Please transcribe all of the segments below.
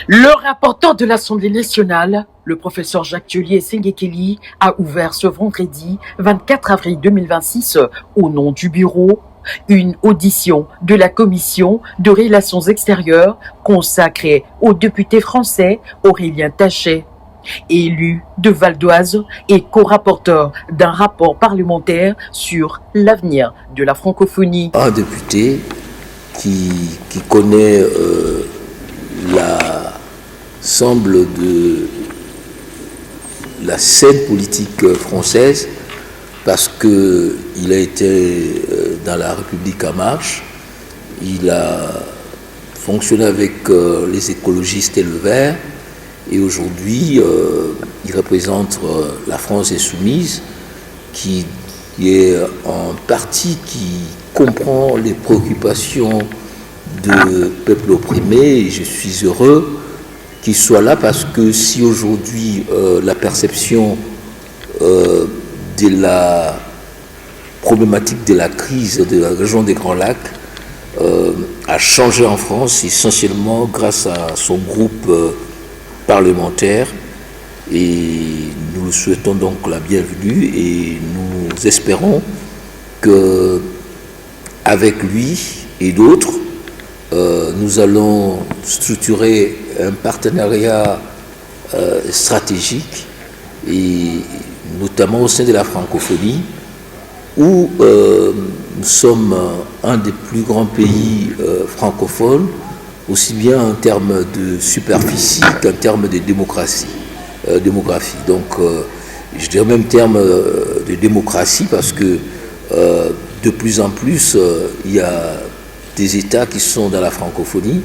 Le rapporteur de l'Assemblée nationale, le professeur Jacques Thiollier Sengekeli, a ouvert ce vendredi 24 avril 2026, au nom du bureau, une audition de la Commission de Relations extérieures consacrée au député français Aurélien Taché, élu de Val d'Oise et co-rapporteur d'un rapport parlementaire sur l'avenir de la francophonie. Un député qui connaît l'ensemble de la scène politique française parce qu'il a été dans la République en marche, il a fonctionné avec les écologistes et le Vert, et aujourd'hui il représente la France insoumise qui est un parti qui comprend les préoccupations de peuple opprimé, et je suis heureux qu'il soit là parce que si aujourd'hui la perception de la problématique de la crise de la région des Grands Lacs a changé en France, essentiellement grâce à son groupe parlementaire, et nous souhaitons donc la bienvenue et nous espérons que avec lui et d'autres nous allons structurer un partenariat stratégique, et notamment au sein de la francophonie, où nous sommes un des plus grands pays francophones, aussi bien en termes de superficie qu'en termes de démographie. Donc, je dirais même en termes de démocratie, parce que de plus en plus, il y a des États qui sont dans la francophonie.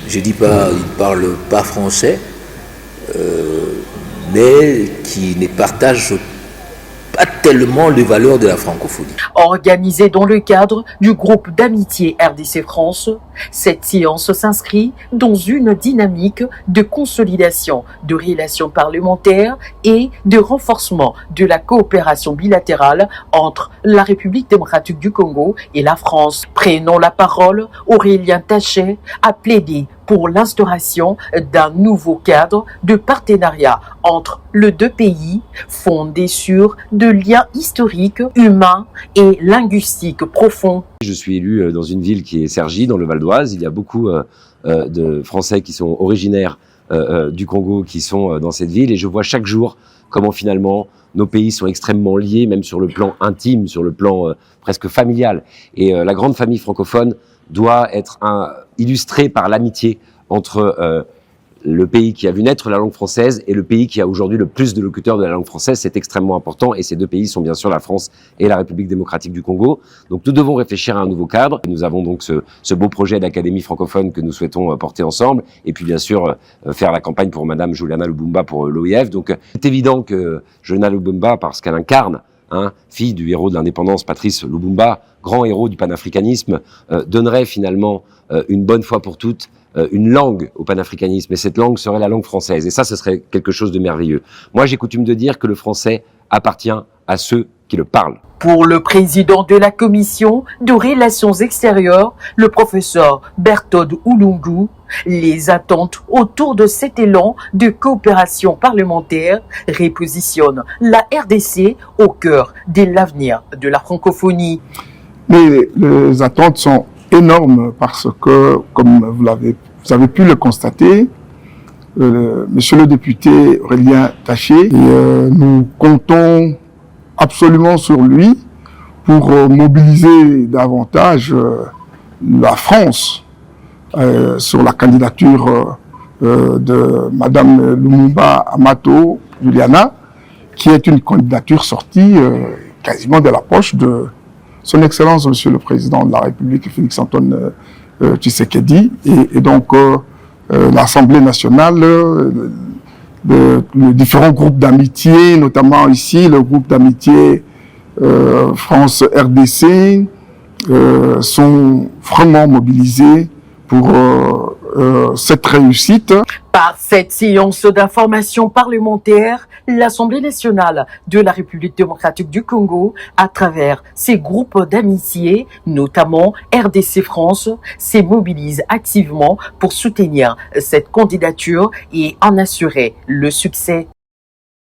Je ne dis pas qu'ils ne parlent pas français, mais qui ne partagent pas tellement les valeurs de la francophonie. Organisée dans le cadre du groupe d'amitié RDC-France, cette séance s'inscrit dans une dynamique de consolidation de relations parlementaires et de renforcement de la coopération bilatérale entre la République démocratique du Congo et la France. Prenant la parole, Aurélien Taché a plaidé pour l'instauration d'un nouveau cadre de partenariat entre les deux pays, fondé sur de liens historiques, humains et linguistiques profonds. Je suis élu dans une ville qui est Cergy, dans le Val d'Oise. Il y a beaucoup de Français qui sont originaires du Congo qui sont dans cette ville, et je vois chaque jour comment finalement nos pays sont extrêmement liés, même sur le plan intime, sur le plan presque familial. Et la grande famille francophone doit être illustrée par l'amitié entre le pays qui a vu naître la langue française et le pays qui a aujourd'hui le plus de locuteurs de la langue française. C'est extrêmement important, et ces deux pays sont bien sûr la France et la République démocratique du Congo. Donc nous devons réfléchir à un nouveau cadre. Nous avons donc ce beau projet d'académie francophone que nous souhaitons porter ensemble, et puis bien sûr faire la campagne pour Madame Juliana Lubumba pour l'OIF. Donc c'est évident que Juliana Lubumba, parce qu'elle incarne, fille du héros de l'indépendance Patrice Lumumba, grand héros du panafricanisme, donnerait finalement une bonne fois pour toutes une langue au panafricanisme, et cette langue serait la langue française. Et ça, ce serait quelque chose de merveilleux. Moi, j'ai coutume de dire que le français appartient à ceux qui le parlent. Pour le président de la Commission de Relations extérieures, le professeur Berthold Oulungu, les attentes autour de cet élan de coopération parlementaire repositionnent la RDC au cœur de l'avenir de la francophonie. Mais les attentes sont énormes parce que, comme vous avez pu le constater, monsieur le député Aurélien Taché, nous comptons absolument sur lui pour mobiliser davantage la France sur la candidature de Madame Lumumba Amato Juliana, qui est une candidature sortie quasiment de la poche de Son Excellence, Monsieur le Président de la République, Félix-Antoine Tshisekedi, et donc l'Assemblée nationale, les différents groupes d'amitié, notamment ici le groupe d'amitié France-RDC, sont vraiment mobilisés pour cette réussite. Par cette séance d'information parlementaire, l'Assemblée nationale de la République démocratique du Congo, à travers ses groupes d'amitié, notamment RDC France, se mobilise activement pour soutenir cette candidature et en assurer le succès.